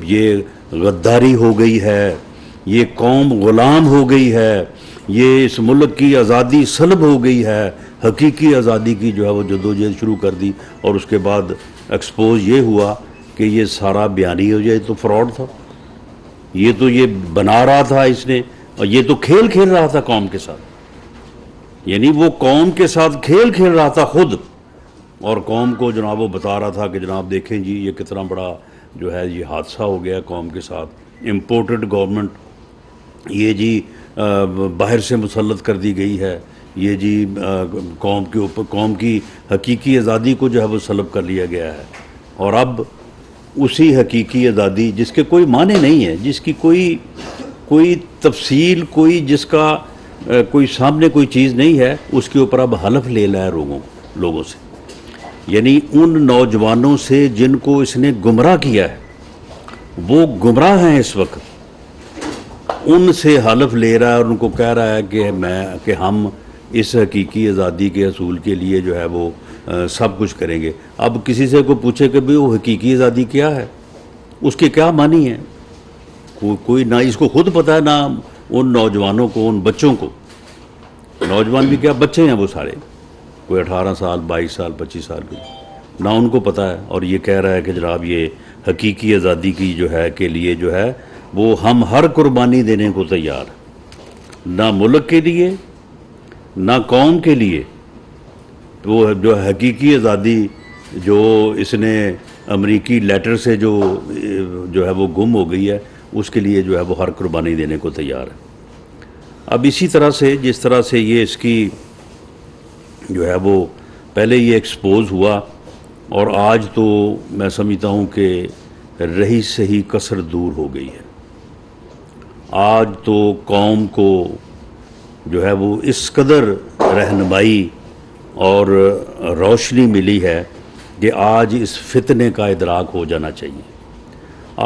یہ غداری ہو گئی ہے، یہ قوم غلام ہو گئی ہے، یہ اس ملک کی آزادی سلب ہو گئی ہے، حقیقی آزادی کی جو ہے وہ جدوجہد شروع کر دی، اور اس کے بعد ایکسپوز یہ ہوا کہ یہ سارا بیانی ہو جائے تو فراڈ تھا، یہ تو یہ بنا رہا تھا اس نے، اور یہ تو کھیل کھیل رہا تھا قوم کے ساتھ، یعنی وہ قوم کے ساتھ کھیل کھیل رہا تھا خود، اور قوم کو جناب وہ بتا رہا تھا کہ جناب دیکھیں جی یہ کتنا بڑا جو ہے یہ حادثہ ہو گیا قوم کے ساتھ، امپورٹڈ گورنمنٹ یہ جی باہر سے مسلط کر دی گئی ہے، یہ جی قوم کے اوپر قوم کی حقیقی آزادی کو جو ہے وہ سلب کر لیا گیا ہے، اور اب اسی حقیقی آزادی جس کے کوئی معنی نہیں ہے، جس کی کوئی تفصیل، کوئی جس کا کوئی سامنے کوئی چیز نہیں ہے، اس کے اوپر اب حلف لے رہا ہے لوگوں سے، یعنی ان نوجوانوں سے جن کو اس نے گمراہ کیا ہے، وہ گمراہ ہیں اس وقت، ان سے حلف لے رہا ہے اور ان کو کہہ رہا ہے کہ ہم اس حقیقی آزادی کے حصول کے لیے جو ہے وہ سب کچھ کریں گے۔ اب کسی سے کوئی پوچھے کہ وہ حقیقی آزادی کیا ہے، اس کے کیا معنی ہے، کوئی نہ اس کو خود پتہ ہے، نہ ان نوجوانوں کو، ان بچوں کو، نوجوان بھی کیا بچے ہیں وہ سارے، کوئی 18 سال 22 سال 25 سال کے، نہ ان کو پتہ ہے، اور یہ کہہ رہا ہے کہ جناب یہ حقیقی آزادی کی جو ہے کے لیے جو ہے وہ ہم ہر قربانی دینے کو تیار ہیں، نہ ملک کے لیے نہ قوم کے لیے، وہ جو حقیقی آزادی جو اس نے امریکی لیٹر سے جو ہے وہ گم ہو گئی ہے، اس کے لیے جو ہے وہ ہر قربانی دینے کو تیار ہے۔ اب اسی طرح سے جس طرح سے یہ اس کی جو ہے وہ پہلے یہ ایکسپوز ہوا، اور آج تو میں سمجھتا ہوں کہ رہی سہی کسر دور ہو گئی ہے، آج تو قوم کو جو ہے وہ اس قدر رہنمائی اور روشنی ملی ہے کہ آج اس فتنے کا ادراک ہو جانا چاہیے،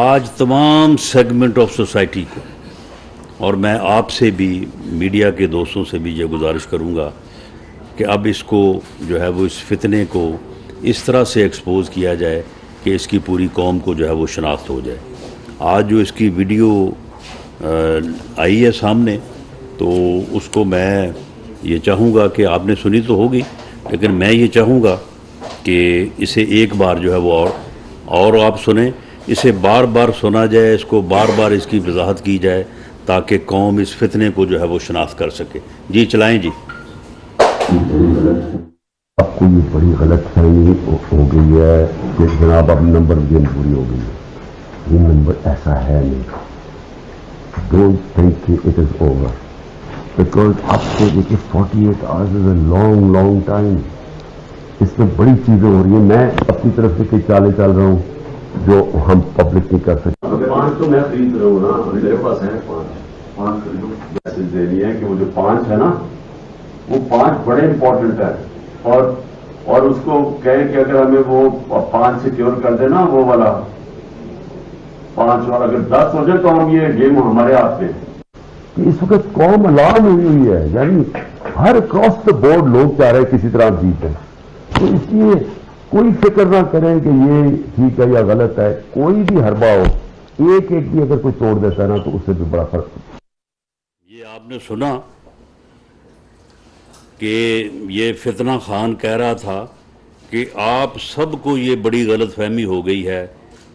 آج تمام سیگمنٹ آف سوسائٹی کو، اور میں آپ سے بھی میڈیا کے دوستوں سے بھی یہ گزارش کروں گا کہ اب اس کو جو ہے وہ اس فتنے کو اس طرح سے ایکسپوز کیا جائے کہ اس کی پوری قوم کو جو ہے وہ شناخت ہو جائے۔ آج جو اس کی ویڈیو آئی ہے سامنے، تو اس کو میں یہ چاہوں گا کہ آپ نے سنی تو ہوگی، لیکن میں یہ چاہوں گا کہ اسے ایک بار جو ہے وہ اور آپ سنیں، اسے بار بار سنا جائے، اس کو بار بار اس کی وضاحت کی جائے تاکہ قوم اس فتنے کو جو ہے وہ شناخت کر سکے۔ جی چلائیں جی۔ آپ کو یہ بڑی غلط فہمی ہو گئی ہے کہ جناب اب نمبر گیم پوری ہو گئی ہے، یہ نمبر ایسا ہے نہیں، ڈونٹ تھنک کہ اٹ از اوور، بیکاز اب سے دیکھیے 48 hours is a long time, اس میں بڑی چیزیں ہو رہی ہیں، میں اپنی طرف سے کئی چالیں چل رہا ہوں جو ہم پبلک نہیں کر سکتے۔ 5 تو میں خرید رہا ہوں نا، میرے پاس ہیں 5 خریدوں، میسج دے رہی ہے کہ وہ جو 5 ہے نا، وہ 5 بڑے امپورٹنٹ ہے، اور اس کو کہیں کہ اگر ہمیں وہ 5 سیکیور کر دے نا، وہ والا 5، اور اگر 10 ہو جائے تو ہم یہ گیم ہمارے ہاتھ میں۔ اس وقت قوم الارم ہوئی ہے، یعنی ہر اکراس دا بورڈ لوگ چاہ رہے ہیں کسی طرح جیت جائیں، تو اس لیے کوئی فکر نہ کریں کہ یہ ٹھیک ہے یا غلط ہے، کوئی بھی حربہ ہو، ایک بھی اگر کوئی توڑ دیتا ہے نا تو اس سے بھی بڑا فرق ہے۔ یہ آپ نے سنا کہ یہ فتنہ خان کہہ رہا تھا کہ آپ سب کو یہ بڑی غلط فہمی ہو گئی ہے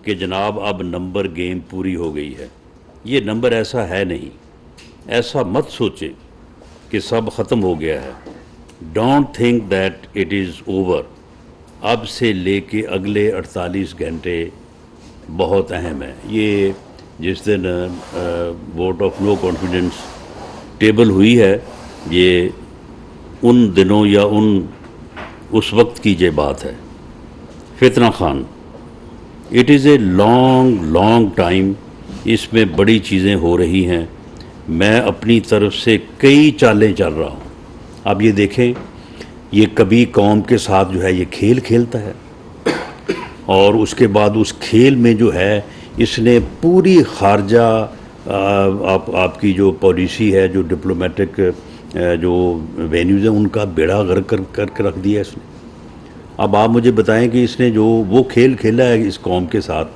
کہ جناب اب نمبر گیم پوری ہو گئی ہے، یہ نمبر ایسا ہے نہیں، ایسا مت سوچے کہ سب ختم ہو گیا ہے، don't think that it is over, اب سے لے کے اگلے 48 گھنٹے بہت اہم ہیں۔ یہ جس دن vote of no confidence table ہوئی ہے، یہ ان دنوں یا اس وقت کی یہ بات ہے۔ فتنہ Khan, it is a long time, اس میں بڑی چیزیں ہو رہی ہیں، میں اپنی طرف سے کئی چالیں چل رہا ہوں۔ اب یہ دیکھیں، یہ کبھی قوم کے ساتھ جو ہے یہ کھیل کھیلتا ہے، اور اس کے بعد اس کھیل میں جو ہے اس نے پوری خارجہ آپ کی جو پالیسی ہے، جو ڈپلومیٹک جو وینیوز ہیں، ان کا بیڑا غرق کر کے رکھ دیا اس نے۔ اب آپ مجھے بتائیں کہ اس نے جو وہ کھیل کھیلا ہے اس قوم کے ساتھ،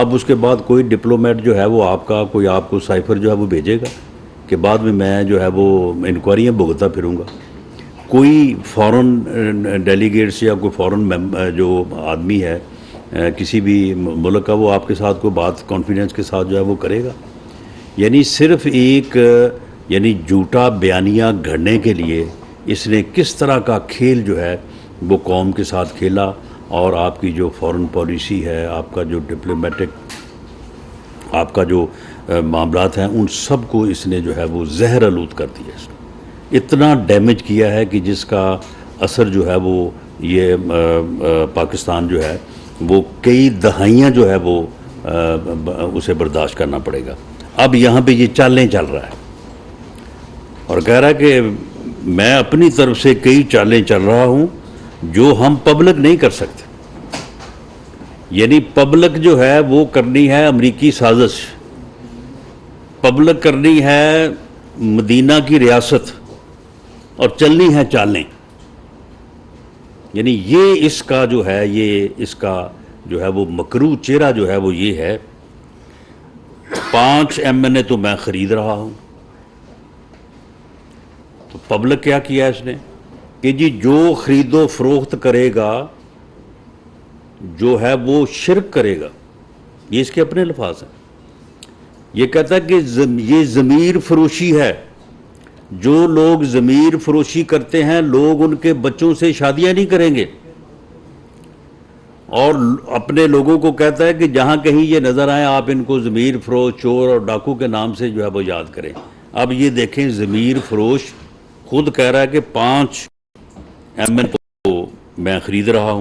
اب اس کے بعد کوئی ڈپلومیٹ جو ہے وہ آپ کا کوئی آپ کو سائفر جو ہے وہ بھیجے گا کہ بعد میں جو ہے وہ انکوائریاں بھگتتا پھروں گا. کوئی فورن ڈیلیگیٹس یا کوئی فورن جو آدمی ہے کسی بھی ملک کا، وہ آپ کے ساتھ کوئی بات کانفیڈنس کے ساتھ جو ہے وہ کرے گا؟ یعنی صرف ایک یعنی جھوٹا بیانیہ گھڑنے کے لیے اس نے کس طرح کا کھیل جو ہے وہ قوم کے ساتھ کھیلا، اور آپ کی جو فورن پالیسی ہے، آپ کا جو ڈپلومیٹک آپ کا جو معاملات ہیں، ان سب کو اس نے جو ہے وہ زہر آلود کر دیا. اس نے اتنا ڈیمیج کیا ہے کہ جس کا اثر جو ہے وہ یہ پاکستان جو ہے وہ کئی دہائیاں جو ہے وہ اسے برداشت کرنا پڑے گا. اب یہاں پہ یہ چالیں چل رہا ہے اور کہہ رہا ہے کہ میں اپنی طرف سے کئی چالیں چل رہا ہوں جو ہم پبلک نہیں کر سکتے. یعنی پبلک جو ہے وہ کرنی ہے امریکی سازش، پبلک کرنی ہے مدینہ کی ریاست، اور چلنی ہے چالیں. یعنی یہ اس کا جو ہے یہ اس کا جو ہے وہ مکروہ چہرہ جو ہے وہ یہ ہے. 5 MNA تو میں خرید رہا ہوں. تو پبلک کیا کیا اس نے کہ جی جو خرید و فروخت کرے گا جو ہے وہ شرک کرے گا. یہ اس کے اپنے الفاظ ہیں. یہ کہتا ہے کہ یہ ضمیر فروشی ہے. جو لوگ ضمیر فروشی کرتے ہیں لوگ ان کے بچوں سے شادیاں نہیں کریں گے. اور اپنے لوگوں کو کہتا ہے کہ جہاں کہیں یہ نظر آئے آپ ان کو ضمیر فروش، چور اور ڈاکو کے نام سے جو ہے وہ یاد کریں. اب یہ دیکھیں ضمیر فروش خود کہہ رہا ہے کہ 5 MNA تو میں خرید رہا ہوں.